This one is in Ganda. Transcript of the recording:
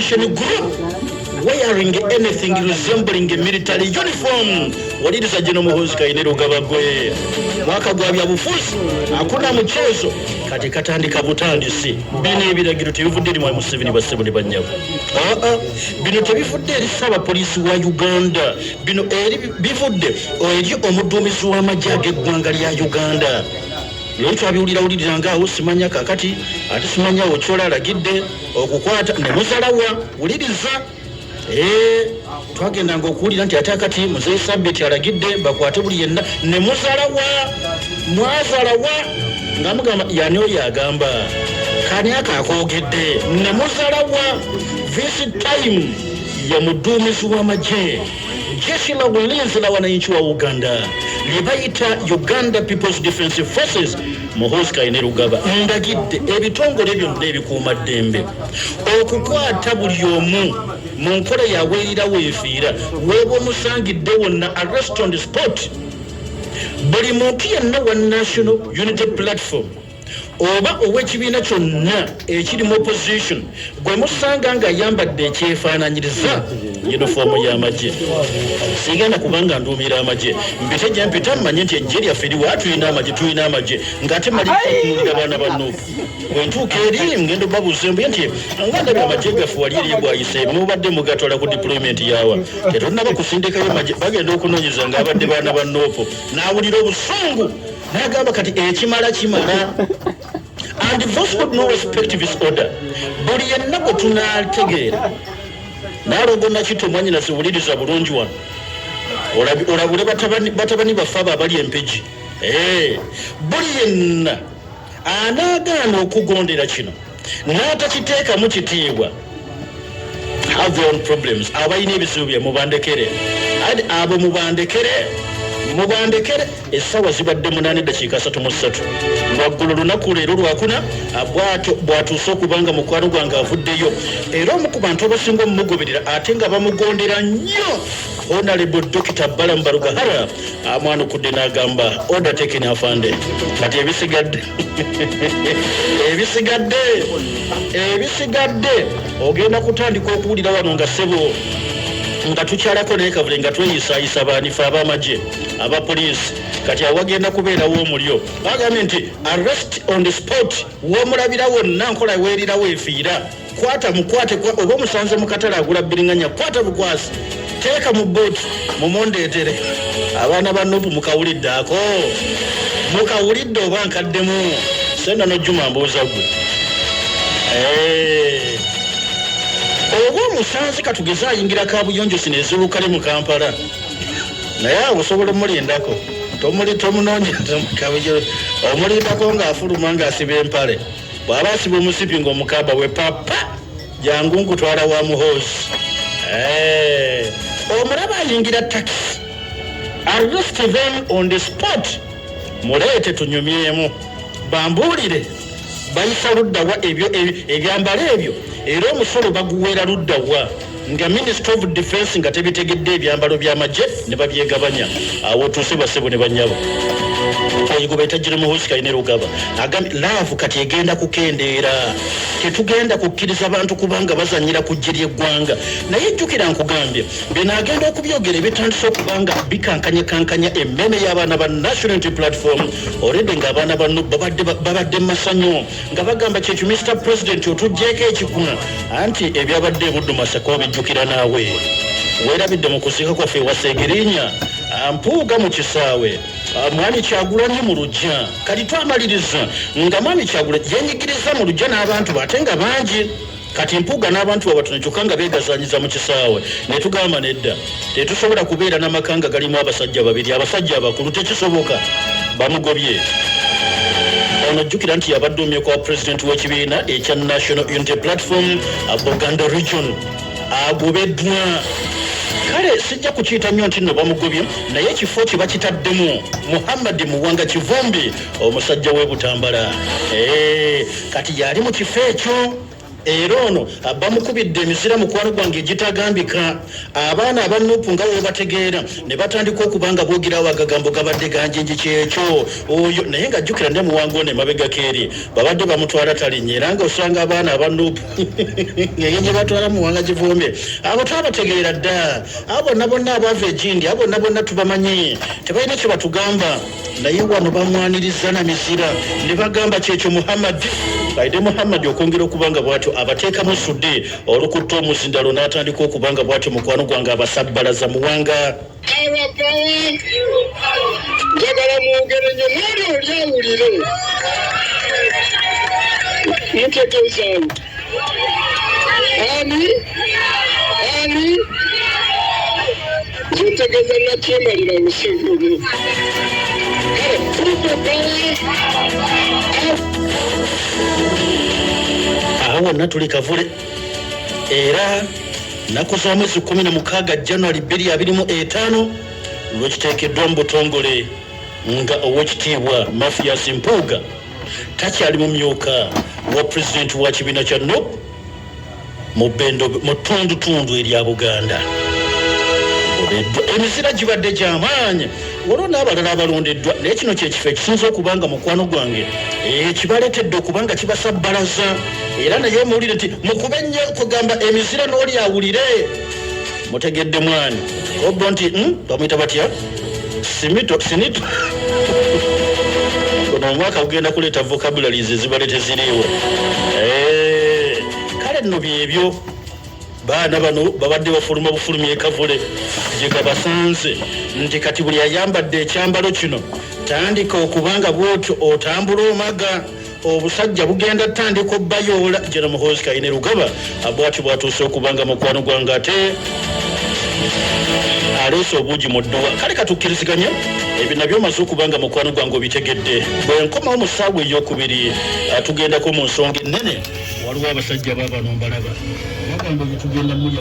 Liberation Group wearing anything resembling a military uniform. Waliriza General Muhoozi Kainerugaba gwe mwaka gwa byabufuzi hakuna mchezo kati katandika butandisi bino ebiragiro tebivudde eri Museveni basebuni banyabo bino tebivudde eri saba polisi wa Uganda bino eri bivudde eri omuduumizi w'amagye ag'eggwanga lya Uganda. Lwekyo abiwulira ngaawo simanya kakati ate simanya Ochola alagidde okukwata ne muzalawa wuliriza twagenda ngokuwulira nti ate akati Muzeeyi Sabiti alagidde bakwate buli yenna ne muzalawa mwazalawa nga mugamba yani oyo agamba kani akakoogedde ne muzalawa this time ya muduumizi w'amagye jeshi la ulinzi la wananchi wa Uganda libayita Uganda People's Defense Forces. Muhoozi Kainerugaba ndagidde ebitongole byonna ebikuuma ddembe okukwata buli omu mu nkola yaweerira weefiira weeba omusangidde wonna arrest on the spot. Buli muntu yenna wa National Unity Platform oba ow'ekibiina kyonna ekirimu opposition gwe musanga ng'ayambadde ekyefaananyiriza yunifoomu y'amagye. Sigenda kubanga nduumira amagye mbite mpita mmanye nti ejje lyaffe liwa tulina amagye ng'ate malika okuwulira baana bannuufu bwe ntuuka eri ngendo babuuze mbuye nti nga ndabye amagye gaffe wali eri bwayise mubadde mugatwala ku deployment yawa tetonnaba kusindikayo amagye bagenda okunoonyeza ng'abadde baana bannuufu n'awulira obusungu n'agamba kati ekimala kimala. And those who no respect this order buli yenna bwe tunaategeera naalogonna kito mwanyina ziwuliriza bulungi wano olabule batabani baffe abo abali empegi buli yenna anaagaana okugondera kino n'atakiteekamu kitiibwa have their own problems. Abalina ebizibu bye mubandekere abo mubandekere essaawa zibadde 8:33 lwaggulu lunaku leero lwakuna bwatuuse okubanga mukwano gwange avuddeyo era omu ku bantu abasinga omumugoberera ate nga bamugondera nnyo Honorable Dr. Balaam Barugahara amwanukudde n'agamba order taken afande kati ebisigadde ogenda kutandika okuwulira wano nga ssebo nga tukyalako naye kavule nga tweyisaayisa baanife ab'amagye abapoliisi kati awagenda kubeerawo omulyo bagambye nti arrest on the spot w'omulabira wonna nkola weerirawo efiira mukwate oba omusanze mu katale agula bbiriŋŋanya kwata bukwasi teeka mu booti mumondeetere abaana ba Nuupu mukawulidde oba nkaddemu senda n'ojjuma mbuuza gwe oba omusanze katugeze ayingira kabuyonjo sino ez'olukale mu Kampala naye awo osobola omulindako tomunoonyeza kabuyonjo omulindako ng'afuluma ng'asiba empale bw'aba asiba omusipi ng'omukaba we papa jangu nkutwala wa Muhoozi omulaba ayingira taxi arrest them on the spot muleete tunyumyemu bambuulire bayisa luddawa ebyambalo ebyo era omusolo baguweera luddawa nga Minister of Defense nga tebitegedde ebyambalo by'amagye ne babyegabanya awo tuuse basebo ne banyabo oyigo bayita General Muhoozi Kainerugaba agambye laavu kati egenda kukendeera tetugenda kukkiriza abantu kubanga bazanyira ku ggye ly'eggwanga naye jjukira nkugambye bino agenda okubyogera ebitandise okubanga bikankanya emmeme y'abaana ba National Unity Platform olwedde ng'abaana bano babadde masanyo nga bagamba kyekyo Mr. President otuggyeko ekikuna anti ebyabadde ebuddu Masaka obijjukira naawe weerabidde mu kusiika kwaffe ewaseegerinya ampuuga mu kisaawe mwami Kyagulanyi mu luggya kati twamaliriza nga mwami Kyagulanyi yenyigiriza mu luggya n'abantu bate nga bangi kati mpuuga n'abantu babatono kyokka nga beegazanyiza mu kisaawe ne tugamba nedda tetusobola kubeera n'amakanga galimu abasajja babiri abasajja abakulu tekisoboka bamugobye ono jjukira nti yabadde kwa president w'ekibiina ekya National Unity Platform Buganda Region agobeddwa kale sijja kukiyita nnyo nti nno bamugobye naye ekifo kye bakitaddemu Muhammad Muwanga Kivumbi omusajja w'e Butambala kati yali mu kifo ekyo era ono bamukubidde emizira mukwano gwange egitagambika. Abaana abanupu nga webategeera ne batandika okubanga boogerawo agagambo gabadde ganjinji kyekyo oyo naye nga jjukira ne muwango ne mabega keeri babadde bamutwala talinnya era nga osanga abaana abanupu ng'enye batwala muwanga givumbe abo twabategeera dda abo bonna abava egindi abo bonna tubamanyi tebalina kye batugamba naye wano bamwaniriza na mizira ne bagamba kyekyo Muhammadi baide Muhammadi okwongera okubanga bwatyo abateekamu sudde olukutta omuzindalo n'atandika okubanga bwatyo mukwano gwange abasabbalaza muwanga njagala mwogere nnyo mwali olyawulire mutegeezaawo ani ntegeeza nakyemalira Museveni awo wonna tuli kavule era nnaku za mwezi 16 January 2025 lwekiteekeddwa mu butongole nga owekitiibwa Mathias Mpuuga takyali mumyuka wa pulezidenti wa kibiina kya NUP mu ttundutundu erya Buganda. Emizira gibadde gy'amaanyi olwo n'abalala abalondeddwa naye kino kyekifo ekisinza okubanga mukwano gwange kibaleetedde okubanga kibasabbalaza era naye muwulire nti mukube nnyo kugamba emizira n'oli awulire mutegedde mwani obbo nti bamuyita batya sinito ono omwaka gugenda kuleeta vocabularies ezibaleete ziriiwe kale nno byebyo baana bano babadde bafuluma bufulumi ekavule gye gabasanze nti kati buli ayambadde ekyambalo kino tandika okubanga bwotyo otambula omaga obusajja bugenda tandika obbayoola General Muhoozi Kayine Rugaba bwatyo bwatuuse okubanga mukwano gwange ate aleese obuugi mu dduwa kale katukkiriziganya ebyo nabyo omaze okubanga mukwano gwange obitegedde bwe nkomawo mu ssaawa ey'okubiri tugendako mu nsonga ennene waliwo abasajja baabano mbalaba bagamba bye tugenda